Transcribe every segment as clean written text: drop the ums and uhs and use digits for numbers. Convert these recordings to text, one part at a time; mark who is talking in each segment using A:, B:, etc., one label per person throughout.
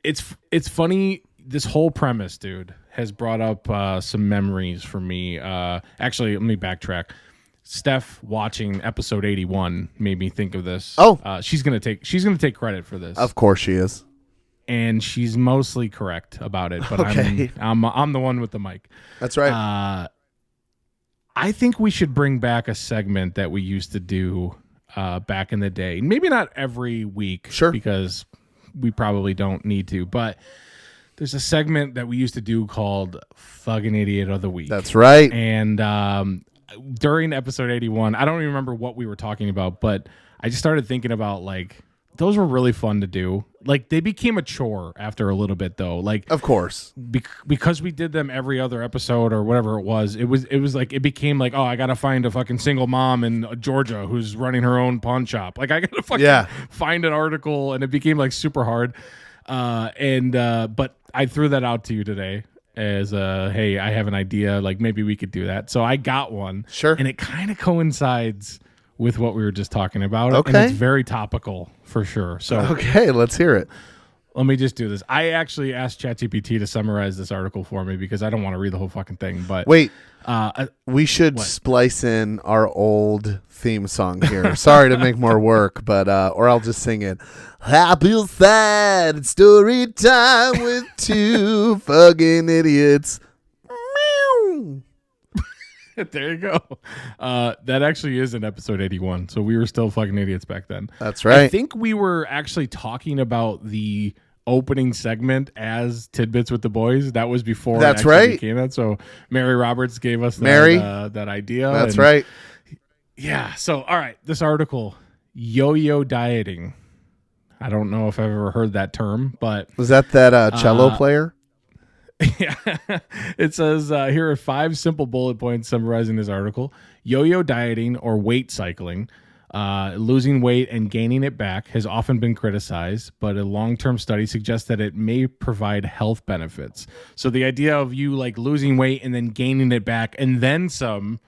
A: it's funny. This whole premise, dude, has brought up some memories for me. Actually, let me backtrack. Steph watching episode 81 made me think of this.
B: Oh,
A: she's gonna take credit for this.
B: Of course she is,
A: and she's mostly correct about it. But
B: okay.
A: I'm the one with the mic.
B: That's right.
A: I think we should bring back a segment that we used to do back in the day. Maybe not every week,
B: sure,
A: because we probably don't need to. But there's a segment that we used to do called "Fuggin' Idiot of the Week."
B: That's right.
A: And during episode 81, I don't even remember what we were talking about, but I just started thinking about, like, those were really fun to do. Like, they became a chore after a little bit, though. Like,
B: of course,
A: because we did them every other episode or whatever it was like, it became like, oh, I gotta find a fucking single mom in Georgia who's running her own pawn shop. Like, I gotta fucking find an article, and it became like super hard. But I threw that out to you today as hey, I have an idea, like maybe we could do that. So I got one.
B: Sure.
A: And it kind of coincides with what we were just talking about.
B: Okay.
A: And it's very topical for sure. So
B: okay, let's hear it.
A: Let me just do this. I actually asked ChatGPT to summarize this article for me because I don't want to read the whole fucking thing. But
B: wait, we should splice in our old theme song here. Sorry to make more work, but or I'll just sing it. Happy sad story time with two fucking idiots. Meow.
A: There you go. That actually is in episode 81. So we were still fucking idiots back then.
B: That's right.
A: I think we were actually talking about the opening segment as Tidbitz with the Boys. That was before
B: That's
A: it actually
B: right.
A: became that. So Mary Roberts gave us that idea.
B: That's right.
A: Yeah. So, all right. This article, yo-yo dieting. I don't know if I've ever heard that term, but
B: was that cello player?
A: Yeah. It says here are 5 simple bullet points summarizing this article. Yo-yo dieting or weight cycling, losing weight and gaining it back, has often been criticized, but a long-term study suggests that it may provide health benefits. So the idea of you like losing weight and then gaining it back and then some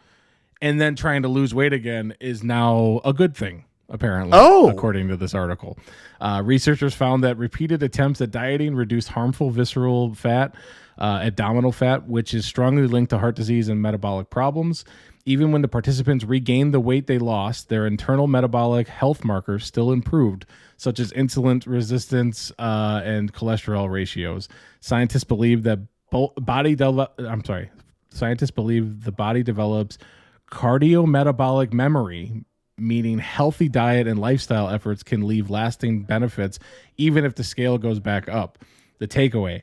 A: and then trying to lose weight again is now a good thing, apparently, according to this article. Researchers found that repeated attempts at dieting reduced harmful visceral fat, abdominal fat, which is strongly linked to heart disease and metabolic problems. Even when the participants regained the weight they lost, their internal metabolic health markers still improved, such as insulin resistance and cholesterol ratios. Scientists believe the body develops cardiometabolic memory, meaning healthy diet and lifestyle efforts can leave lasting benefits even if the scale goes back up. The takeaway: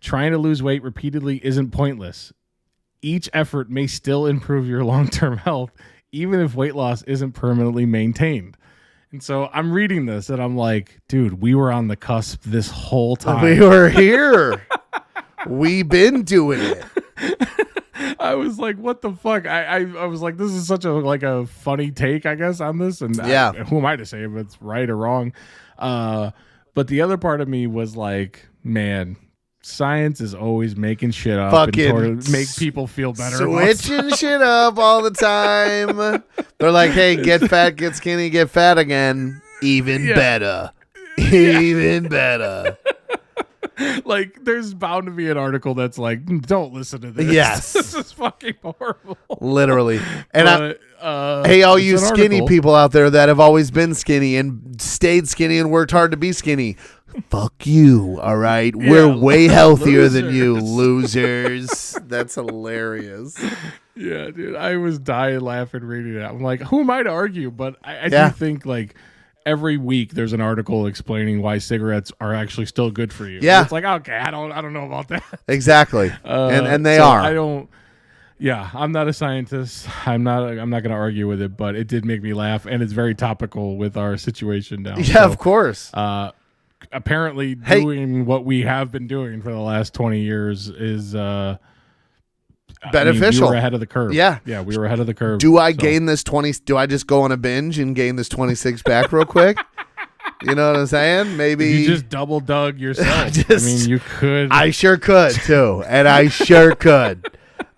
A: trying to lose weight repeatedly isn't pointless. Each effort may still improve your long-term health, even if weight loss isn't permanently maintained. And so I'm reading this and I'm like, dude, we were on the cusp this whole time.
B: We were here. We've been doing it.
A: I was like, what the fuck? I was like, this is such a funny take, I guess, on this. And who am I to say if it's right or wrong? But the other part of me was like, man, science is always making shit up in order to make people feel better.
B: Switching shit up all the time. They're like, hey, get fat, get skinny, get fat again. Even better. Even better.
A: Like, there's bound to be an article that's like, don't listen to this.
B: Yes.
A: This is fucking horrible.
B: Literally. And hey, all you skinny people out there that have always been skinny and stayed skinny and worked hard to be skinny, fuck you, all right? Yeah, we're way healthier than you, losers. That's hilarious.
A: Yeah, dude. I was dying laughing reading it. I'm like, who am I to argue? But I do think, like, every week there's an article explaining why cigarettes are actually still good for you.
B: Yeah.
A: And it's like, okay, I don't know about that.
B: Exactly. And they are. I'm not a scientist. I'm not going to argue with it, but it did make me laugh, and it's very topical with our situation now. Yeah, so, of course.
A: Apparently doing what we have been doing for the last 20 years is
B: beneficial.
A: We were ahead of the curve.
B: Yeah,
A: we were ahead of the curve.
B: Do I gain this 20? Do I just go on a binge and gain this 26 back real quick? You know what I'm saying? Maybe
A: you just double dug yourself. You could.
B: I sure could too, and I sure could.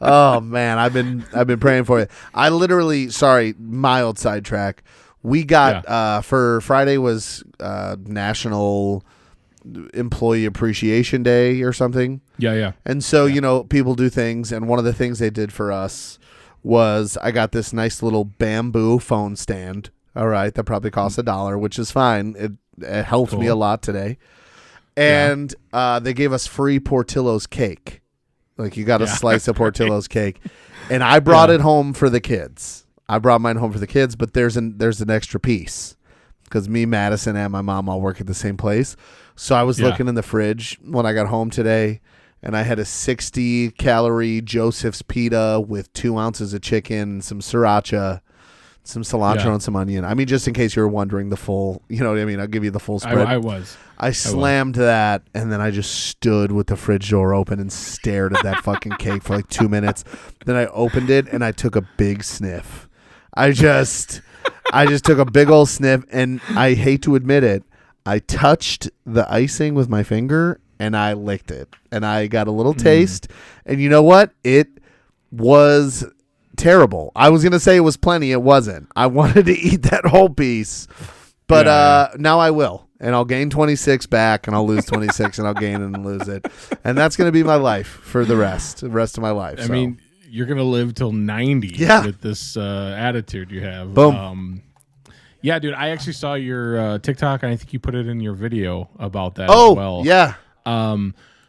B: Oh man, I've been praying for it. I literally, sorry, mild sidetrack. We got for Friday was National Employee Appreciation Day or something.
A: Yeah.
B: And so, people do things. And one of the things they did for us was I got this nice little bamboo phone stand. All right. That probably costs $1, which is fine. It helped me a lot today. And they gave us free Portillo's cake. Like, you got a slice of Portillo's cake. And I brought it home for the kids. I brought mine home for the kids, but there's an extra piece. Because me, Madison, and my mom all work at the same place. So I was looking in the fridge when I got home today, and I had a 60-calorie Joseph's pita with 2 ounces of chicken, some sriracha, some cilantro, and some onion. I mean, just in case you were wondering the full, you know what I mean? I'll give you the full spread. I slammed that, and then I just stood with the fridge door open and stared at that fucking cake for like 2 minutes. Then I opened it, and I took a big sniff. I just took a big old sniff, and I hate to admit it, I touched the icing with my finger, and I licked it. And I got a little taste, and you know what? It was terrible. I was going to say it was plenty. It wasn't. I wanted to eat that whole piece, but now I will. And I'll gain 26 back, and I'll lose 26, and I'll gain and lose it. And that's going to be my life for the rest of my life.
A: I mean, you're going to live till 90 with this attitude you have.
B: Boom.
A: Yeah, dude, I actually saw your TikTok, and I think you put it in your video about that as well.
B: Yeah.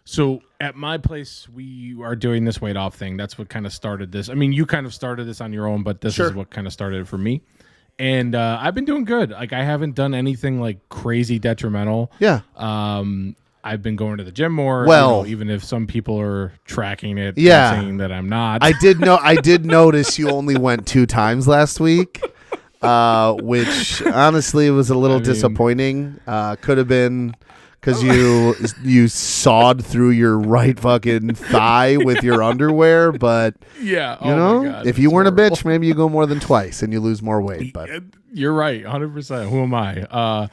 A: So at my place, we are doing this weight off thing. That's what kind of started this. I mean, you kind of started this on your own, but this is what kind of started it for me. And I've been doing good. Like, I haven't done anything like crazy detrimental.
B: Yeah.
A: I've been going to the gym more.
B: Well,
A: even if some people are tracking it, and saying that I'm not.
B: I did notice you only went 2 times last week, which honestly was a little disappointing. Could have been because you sawed through your right fucking thigh with your underwear, but my God, if you weren't horrible. A bitch, maybe you go more than twice and you lose more weight. But
A: you're right, 100%. Who am I?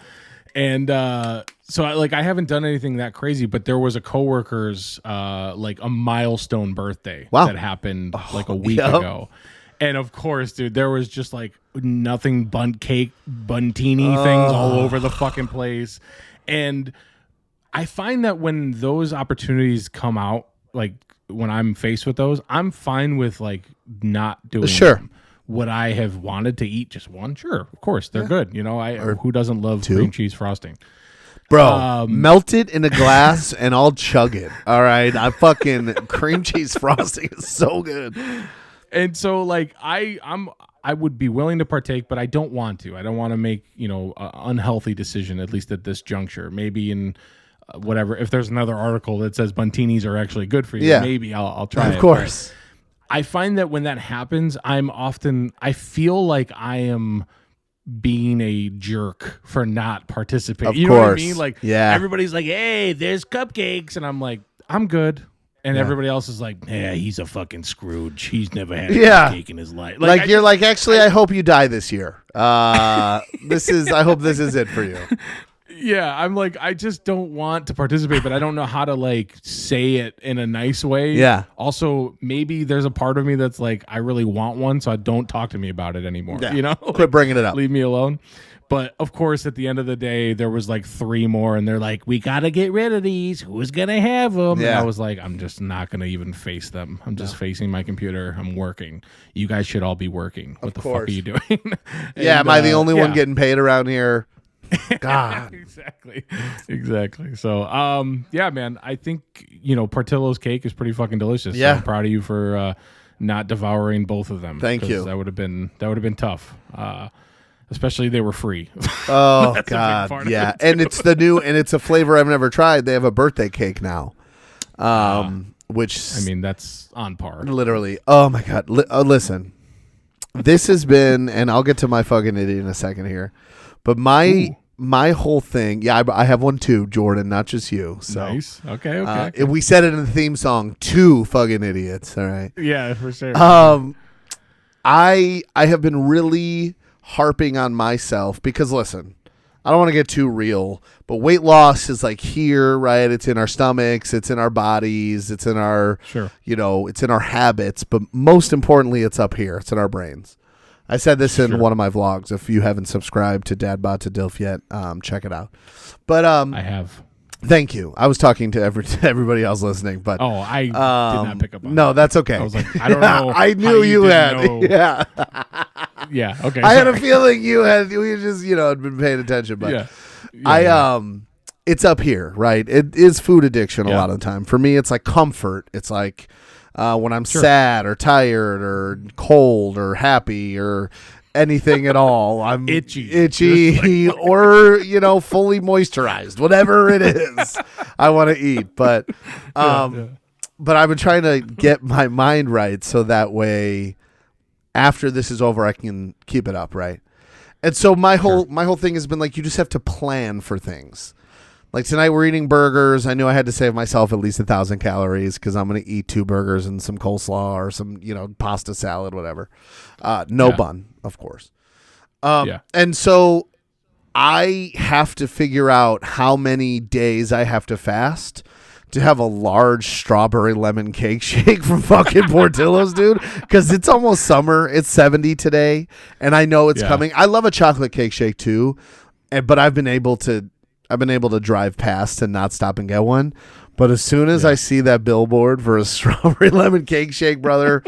A: So I haven't done anything that crazy, but there was a coworker's like a milestone birthday that happened like a week ago. And of course, dude, there was just like nothing buntini things all over the fucking place. And I find that when those opportunities come out, like when I'm faced with those, I'm fine with like not doing them. Would I have wanted to eat just one? Sure, of course, they're good. Who doesn't love cream cheese frosting?
B: Bro, melt it in a glass and I'll chug it. All right, I fucking cream cheese frosting is so good.
A: And so, like, I would be willing to partake, but I don't want to. I don't want to make an unhealthy decision, at least at this juncture. Maybe in whatever, if there's another article that says buntinis are actually good for you, maybe I'll try it.
B: Of course.
A: I find that when that happens, I feel like I am being a jerk for not participating.
B: Of
A: you
B: course.
A: Know what I mean? Like, everybody's like, hey, there's cupcakes. And I'm like, I'm good. And everybody else is like, yeah, he's a fucking Scrooge. He's never had a cake in his life.
B: Actually, I hope you die this year. I hope this is it for you.
A: Yeah, I'm like, I just don't want to participate, but I don't know how to like say it in a nice way.
B: Yeah.
A: Also, maybe there's a part of me that's like, I really want one, so don't talk to me about it anymore.
B: Yeah. Quit bringing it up.
A: Leave me alone. But of course, at the end of the day, there was like 3 more, and they're like, we got to get rid of these. Who's going to have them? Yeah. And I was like, I'm just not going to even face them. I'm just facing my computer. I'm working. You guys should all be working. What the fuck are you doing?
B: Am I the only one getting paid around here? God.
A: Exactly. So, man, I think, Portillo's cake is pretty fucking delicious.
B: Yeah.
A: So I'm proud of you for not devouring both of them.
B: Thank you.
A: That would have been tough. Especially they were free.
B: Oh God. Yeah. And it's it's a flavor I've never tried. They have a birthday cake now. Which
A: I mean, that's on par.
B: Literally. Oh my God. Listen, this has been, and I'll get to my fucking idiot in a second here. But my whole thing, I have one too, Jordan, not just you. So
A: nice. Okay.
B: We said it in the theme song, 2 fucking idiots. All right.
A: Yeah, for sure.
B: I have been really harping on myself because listen, I don't want to get too real, but weight loss is like here, right? It's in our stomachs, it's in our bodies, it's in our it's in our habits, but most importantly, it's up here. It's in our brains. I said this in one of my vlogs. If you haven't subscribed to Dadbot to Dilf yet, check it out. But
A: I have.
B: Thank you. I was talking to everybody else listening, but
A: I did not pick up on
B: no,
A: that.
B: that's okay.
A: I was like, I don't know.
B: I knew you had.
A: Know.
B: Yeah.
A: Yeah. Okay.
B: I had a feeling you had. We just had been paying attention, but it's up here, right? It is food addiction a lot of the time. For me, it's like comfort. It's like when I'm sad or tired or cold or happy or anything at all. I'm itchy or fully moisturized, whatever it is I want to eat. But but I've been trying to get my mind right so that way after this is over I can keep it up, right? And so my whole thing has been like, you just have to plan for things. Like tonight we're eating burgers. I knew I had to save myself at least 1,000 calories because I'm going to eat 2 burgers and some coleslaw or some, pasta salad, whatever. No bun, of course. And so I have to figure out how many days I have to fast to have a large strawberry lemon cake shake from fucking Portillo's, dude. Because it's almost summer. It's 70 today, and I know it's coming. I love a chocolate cake shake too, but I've been able to drive past and not stop and get one. But as soon as I see that billboard for a strawberry lemon cake shake, brother,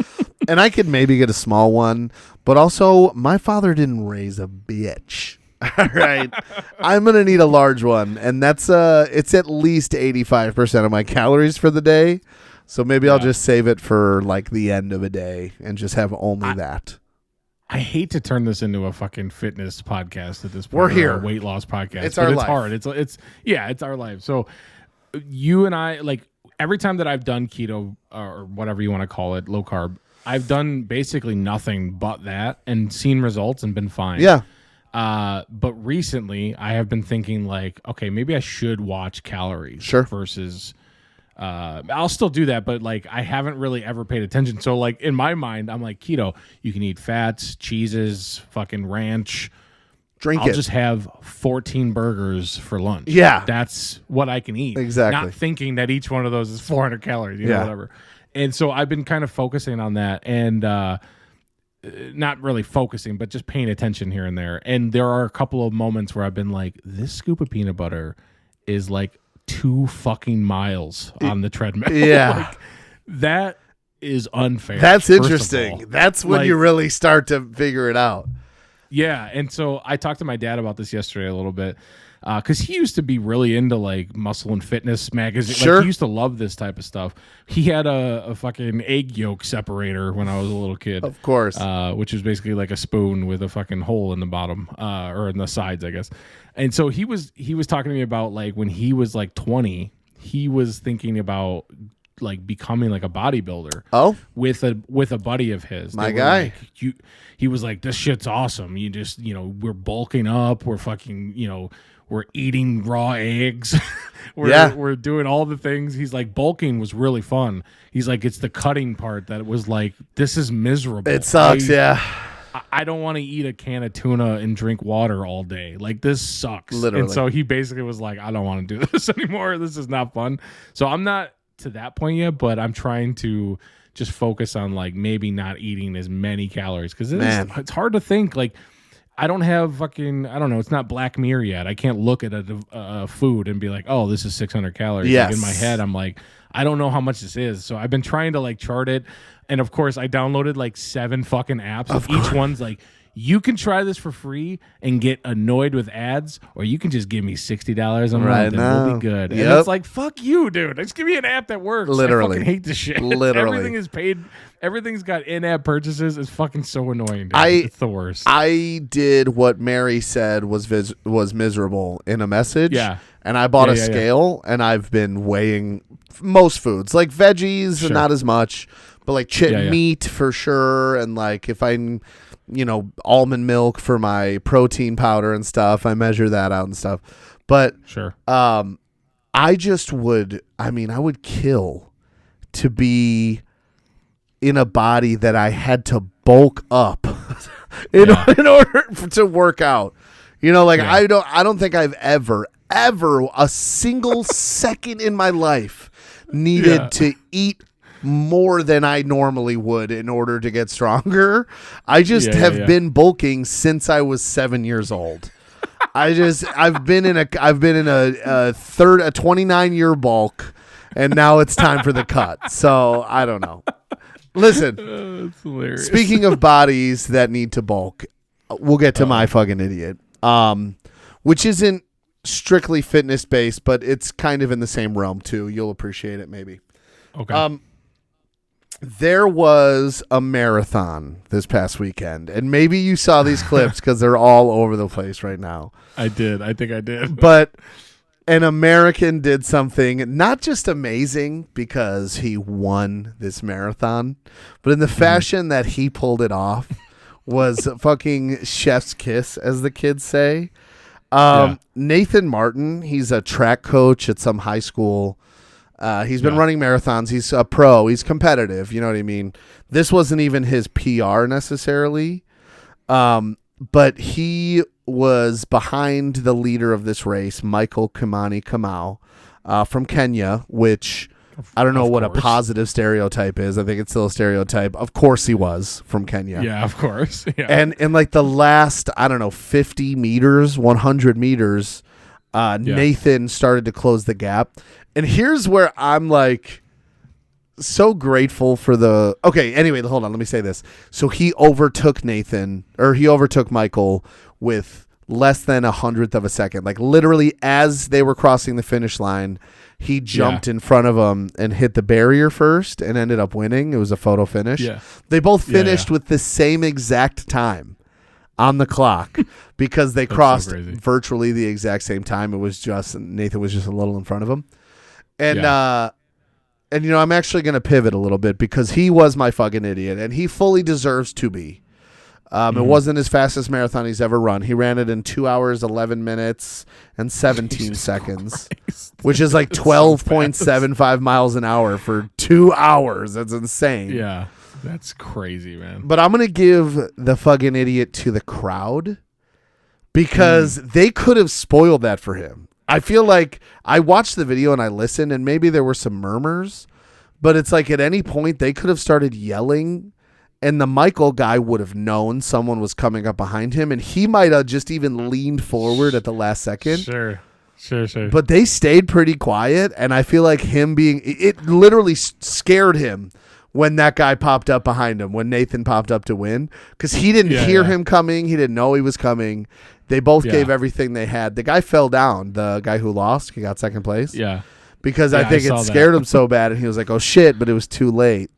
B: and I could maybe get a small one, but also my father didn't raise a bitch. All right. I'm going to need a large one. And that's it's at least 85% of my calories for the day. So maybe I'll just save it for like the end of a day and just have only that.
A: I hate to turn this into a fucking fitness podcast at this point.
B: We're here.
A: A weight loss podcast.
B: It's our life.
A: Hard. It's our life. So you and I, like every time that I've done keto or whatever you want to call it, low carb, I've done basically nothing but that and seen results and been fine.
B: Yeah.
A: But recently I have been thinking like, okay, maybe I should watch calories versus I'll still do that, but like I haven't really ever paid attention. So like in my mind, I'm like keto, you can eat fats, cheeses, fucking ranch. I'll just have 14 burgers for lunch.
B: Yeah.
A: That's what I can eat.
B: Exactly.
A: Not thinking that each one of those is 400 calories, know, whatever. And so I've been kind of focusing on that and not really focusing, but just paying attention here and there. And there are a couple of moments where I've been like, this scoop of peanut butter is like 2 fucking miles on the treadmill.
B: Yeah.
A: Like, that is unfair.
B: That's interesting. That's when you really start to figure it out.
A: Yeah. And so I talked to my dad about this yesterday a little bit because he used to be really into like muscle and fitness magazine.
B: Sure.
A: Like, he used to love this type of stuff. He had a fucking egg yolk separator when I was a little kid.
B: Of course.
A: Which is basically like a spoon with a fucking hole in the bottom or in the sides, I guess. And so he was talking to me about like when he was like 20, he was thinking about like becoming like a bodybuilder.
B: Oh,
A: with a buddy of his.
B: My guy.
A: Like, he was like, this shit's awesome. You just, we're bulking up. We're fucking, we're eating raw eggs. We're doing all the things. He's like, bulking was really fun. He's like, it's the cutting part that was like, this is miserable.
B: It sucks.
A: I don't want to eat a can of tuna and drink water all day. Like, this sucks.
B: Literally.
A: And so he basically was like, I don't want to do this anymore. This is not fun. So I'm not to that point yet, but I'm trying to just focus on like maybe not eating as many calories because it's hard to think. Like, I don't have fucking, I don't know, it's not Black Mirror yet. I can't look at a food and be like, oh, this is 600 calories.
B: Yes.
A: Like, in my head, I'm like, I don't know how much this is. So I've been trying to like chart it. And of course, I downloaded like 7 fucking apps. Each one's like, you can try this for free and get annoyed with ads, or you can just give me $60 a month and we'll be good.
B: Yep.
A: And it's like, fuck you, dude. Just give me an app that works.
B: Literally.
A: I fucking hate this shit.
B: Literally.
A: Everything is paid. Everything's got in-app purchases. It's fucking so annoying, dude. It's the worst.
B: I did what Mary said was miserable in a message.
A: Yeah.
B: And I bought a scale, and I've been weighing most foods, like veggies, not as much, but like meat for sure. And like if I'm, almond milk for my protein powder and stuff, I measure that out and stuff. But I would kill to be in a body that I had to bulk up in order to work out. I don't think I've ever a single second in my life needed to eat more than I normally would in order to get stronger. I just have been bulking since I was 7 years old. I've been in a 29-year bulk, and now it's time for the cut. So I don't know. Listen,
A: that's hilarious.
B: Speaking of bodies that need to bulk, we'll get to my fucking idiot, which isn't strictly fitness based, but it's kind of in the same realm too. You'll appreciate it maybe.
A: Okay.
B: There was a marathon this past weekend, and maybe you saw these clips because they're all over the place right now.
A: I did. I think I did.
B: But an American did something not just amazing because he won this marathon, but in the fashion that he pulled it off was fucking chef's kiss, as the kids say. Nathan Martin, he's a track coach at some high school. He's been running marathons. He's a pro. He's competitive. You know what I mean? This wasn't even his PR necessarily. But he was behind the leader of this race, Michael Kimani Kamau, from Kenya, which I don't know what a positive stereotype is. I think it's still a stereotype. Of course he was from Kenya.
A: Yeah, of course. Yeah.
B: And in like the last, 50 meters, 100 meters, Nathan started to close the gap. And here's where I'm like so grateful for the... Okay, anyway, hold on. Let me say this. So he overtook Michael with less than 100th of a second. Like literally as they were crossing the finish line, he jumped in front of him and hit the barrier first and ended up winning. It was a photo finish. Yeah. They both finished with the same exact time on the clock because they crossed virtually the exact same time. It was just Nathan was just a little in front of him. And I'm actually going to pivot a little bit because he was my fucking idiot and he fully deserves to be. It wasn't his fastest marathon he's ever run. He ran it in 2 hours, 11 minutes, and 17 seconds, which is like 12.75 miles an hour for 2 hours. That's insane.
A: Yeah, that's crazy, man.
B: But I'm going to give the fucking idiot to the crowd because they could have spoiled that for him. I feel like I watched the video and I listened and maybe there were some murmurs, but it's like at any point they could have started yelling and the Michael guy would have known someone was coming up behind him and he might have just even leaned forward at the last second.
A: Sure.
B: But they stayed pretty quiet and I feel like it literally scared him when that guy popped up behind him, when Nathan popped up to win, because he didn't hear him coming. He didn't know he was coming. They both gave everything they had. The guy fell down, the guy who lost. He got second place.
A: Yeah.
B: Because I think it scared him so bad, and he was like, oh, shit, but it was too late.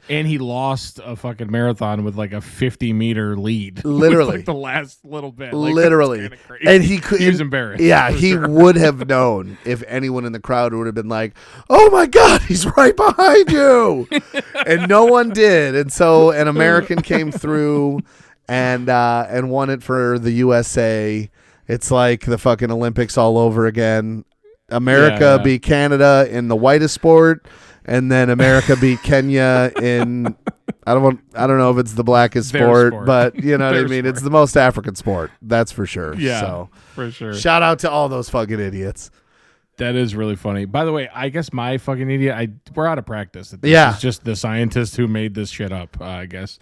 A: And he lost a fucking marathon with like a 50-meter lead.
B: Literally.
A: Like the last little bit.
B: Like, literally. And he
A: was embarrassed.
B: Yeah, he would have known if anyone in the crowd would have been like, oh my God, he's right behind you. And no one did. And so an American came through and won it for the USA. It's like the fucking Olympics all over again. America beat Canada in the whitest sport. And then America beat Kenya in I don't know if it's the blackest sport, but you know what I mean. It's the most African sport, that's for sure.
A: Yeah,
B: so
A: for sure.
B: Shout out to all those fucking idiots.
A: That is really funny. By the way, I guess my fucking idiot. We're out of practice.
B: It's
A: just the scientist who made this shit up. I guess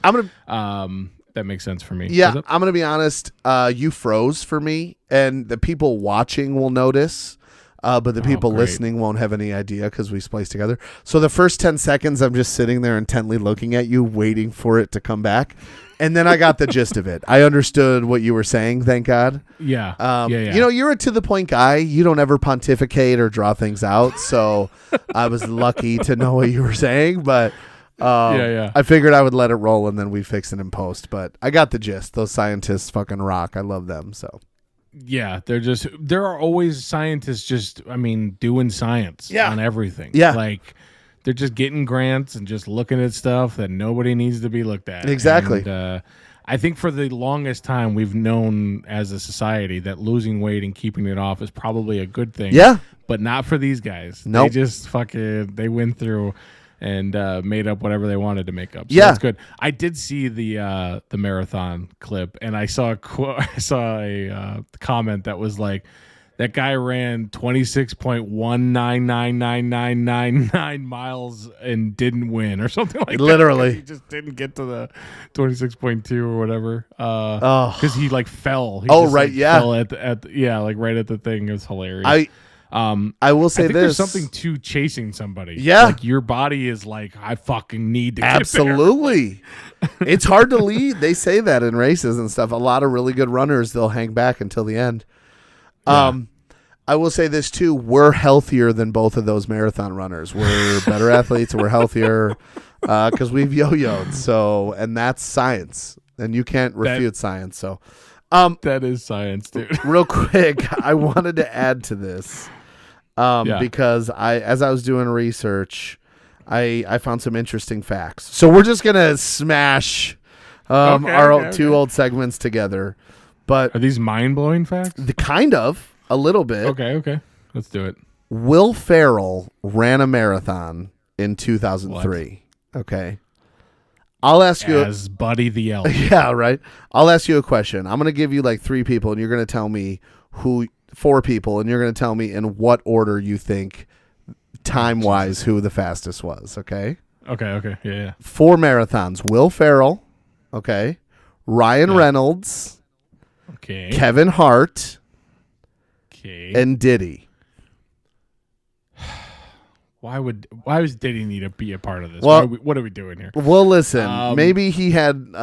A: that makes sense for me.
B: Yeah, I'm gonna be honest. You froze for me, and the people watching will notice. But the people listening won't have any idea because we spliced together. So the first 10 seconds, I'm just sitting there intently looking at you, waiting for it to come back. And then I got the gist of it. I understood what you were saying, thank God.
A: Yeah.
B: You know, you're a to-the-point guy. You don't ever pontificate or draw things out. So I was lucky to know what you were saying. But I figured I would let it roll and then we'd fix it in post. But I got the gist. Those scientists fucking rock. I love them, so.
A: Yeah, there are always scientists doing science on everything.
B: Yeah.
A: Like they're just getting grants and just looking at stuff that nobody needs to be looked at.
B: Exactly.
A: And, I think for the longest time we've known as a society that losing weight and keeping it off is probably a good thing.
B: Yeah.
A: But not for these guys.
B: Nope.
A: They just they went through and made up whatever they wanted to make up. So
B: yeah,
A: that's good. I did see the marathon clip, and I saw a comment that was like, That guy ran 26.1999999 miles and didn't win or something like
B: Literally.
A: that. He just didn't get to the 26.2 or whatever. Because he like fell. He
B: fell at
A: like right at the thing. It was hilarious.
B: I will say
A: I think
B: this.
A: there's something to chasing somebody.
B: Yeah.
A: Like your body is like, I fucking need to
B: Absolutely. It's hard to lead. They say that in races and stuff. A lot of really good runners, they'll hang back until the end.
A: Yeah.
B: I will say this too. We're healthier than both of those marathon runners. We're better athletes. We're healthier because we've yo-yoed. So, and that's science. And you can't refute science. So,
A: that is science, dude.
B: Real quick, I wanted to add to this because as I was doing research, I found some interesting facts. So we're just gonna smash our two old segments together. But
A: are these mind-blowing facts?
B: Kind of, a little bit.
A: Okay. Let's do it.
B: Will Ferrell ran a marathon in 2003. What? Okay. I'll ask you
A: as Buddy the Elf.
B: Yeah, right. I'll ask you a question. I'm going to give you like 3 people and you're going to tell me 4 people and you're going to tell me in what order you think time-wise who the fastest was, okay?
A: Okay. Yeah.
B: 4 marathons. Will Ferrell, okay? Ryan Reynolds,
A: okay.
B: Kevin Hart,
A: okay,
B: and Diddy.
A: Why does Diddy need to be a part of this?
B: Well,
A: what are we doing here?
B: Well, listen, maybe he had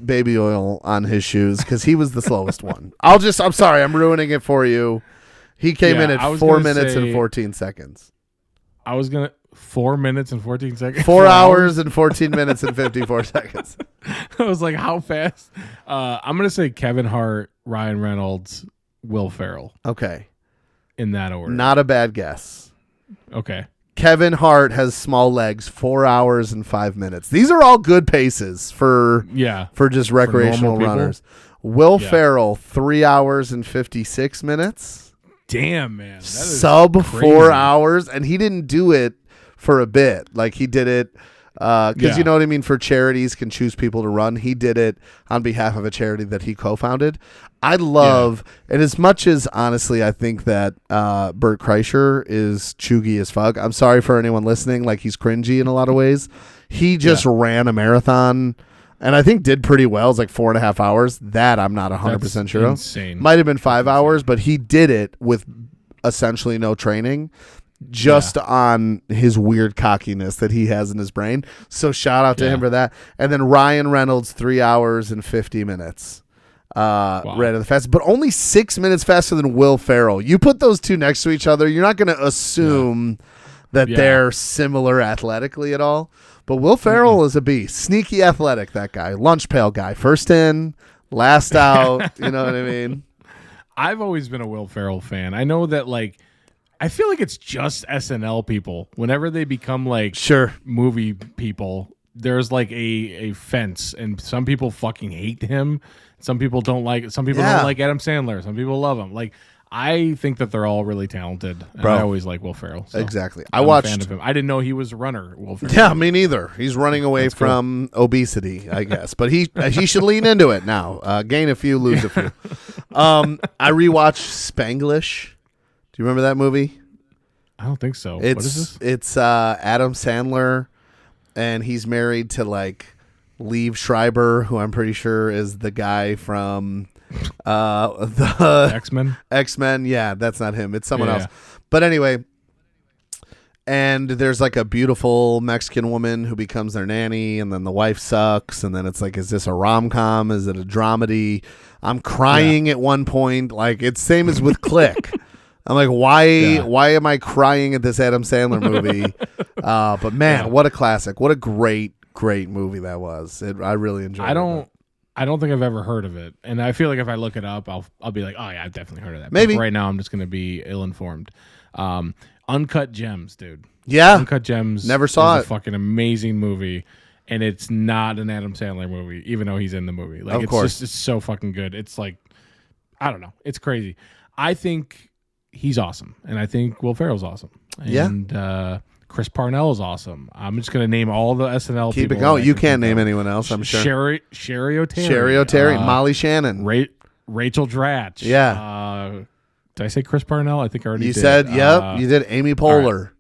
B: baby oil on his shoes because he was the slowest one. I'm sorry, I'm ruining it for you. He came in at 4 minutes and 14 seconds.
A: 4 minutes and 14 seconds.
B: 4 hours and 14 minutes and 54 seconds.
A: I was like, how fast? I'm gonna say Kevin Hart, Ryan Reynolds, Will Ferrell.
B: Okay,
A: in that order.
B: Not a bad guess.
A: Okay.
B: Kevin Hart has small legs, 4 hours and 5 minutes. These are all good paces for just recreational runners. Will Ferrell, 3 hours and 56 minutes.
A: Damn, man. That is
B: sub
A: crazy.
B: 4 hours, and he didn't do it for a bit. Like he did it because you know what I mean, for charities can choose people to run. He did it on behalf of a charity that he co-founded. I love, and as much as honestly I think that Bert Kreischer is chuggy as fuck. I'm sorry for anyone listening, like he's cringy in a lot of ways. He just ran a marathon and I think did pretty well. It's like 4.5 hours. That I'm not 100% sure.
A: Insane.
B: Might have been 5 hours, but he did it with essentially no training. Just on his weird cockiness that he has in his brain. So shout out to him for that. And then Ryan Reynolds, 3 hours and 50 minutes. Ran the fastest, but only 6 minutes faster than Will Ferrell. You put those two next to each other, you're not going to assume that they're similar athletically at all. But Will Ferrell is a beast. Sneaky athletic, that guy. Lunch pail guy. First in, last out. You know what I mean?
A: I've always been a Will Ferrell fan. I know that, like, I feel like it's just SNL people. Whenever they become like movie people, there's like a fence, and some people fucking hate him. Some people don't like. Some people don't like Adam Sandler. Some people love him. Like, I think that they're all really talented. And I always like Will Ferrell. So
B: exactly.
A: I'm a fan of him. I didn't know he was a runner. Will Ferrell.
B: Yeah, me neither. He's running away from obesity, I guess. But he should lean into it now. Gain a few, lose a few. I rewatched Spanglish. Do you remember that movie?
A: I don't think so. What is this?
B: It's Adam Sandler, and he's married to like Liev Schreiber, who I'm pretty sure is the guy from the
A: X-Men.
B: X-Men, yeah, that's not him. It's someone else. But anyway, and there's like a beautiful Mexican woman who becomes their nanny, and then the wife sucks, and then it's like, is this a rom-com? Is it a dramedy? I'm crying at one point. Like, it's same as with Click. I'm like, why am I crying at this Adam Sandler movie? But man, what a classic. What a great movie that was. I really enjoyed it.
A: I don't think I've ever heard of it. And I feel like if I look it up, I'll be like, oh yeah, I've definitely heard of that.
B: Maybe.
A: But right now I'm just going to be ill-informed. Uncut Gems, dude.
B: Yeah.
A: Uncut Gems.
B: Never saw it.
A: A fucking amazing movie. And it's not an Adam Sandler movie, even though he's in the movie. Like,
B: of course.
A: It's so fucking good. It's like, I don't know. It's crazy. I think he's awesome. And I think Will Ferrell's awesome. And Chris Parnell is awesome. I'm just going to name all the SNL people.
B: Keep it going. You can't name anyone else, I'm sure.
A: Sherry O'Terry.
B: Sherry O'Terry. Molly Shannon.
A: Rachel Dratch.
B: Yeah.
A: Did I say Chris Parnell? I think I already
B: You
A: did.
B: said, yep. You did Amy Poehler.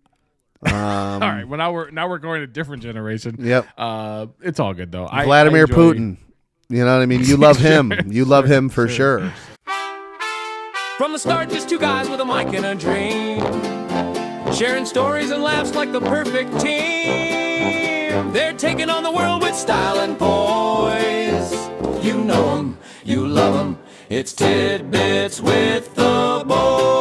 A: All right. Well, now we're going to a different generation.
B: Yep.
A: It's all good though.
B: Vladimir Putin. You know what I mean? You love him. You love him for sure.
C: From the start, just two guys with a mic and a dream, sharing stories and laughs like the perfect team. They're taking on the world with style and poise. You know them, you love them. It's Tidbitz with the boys.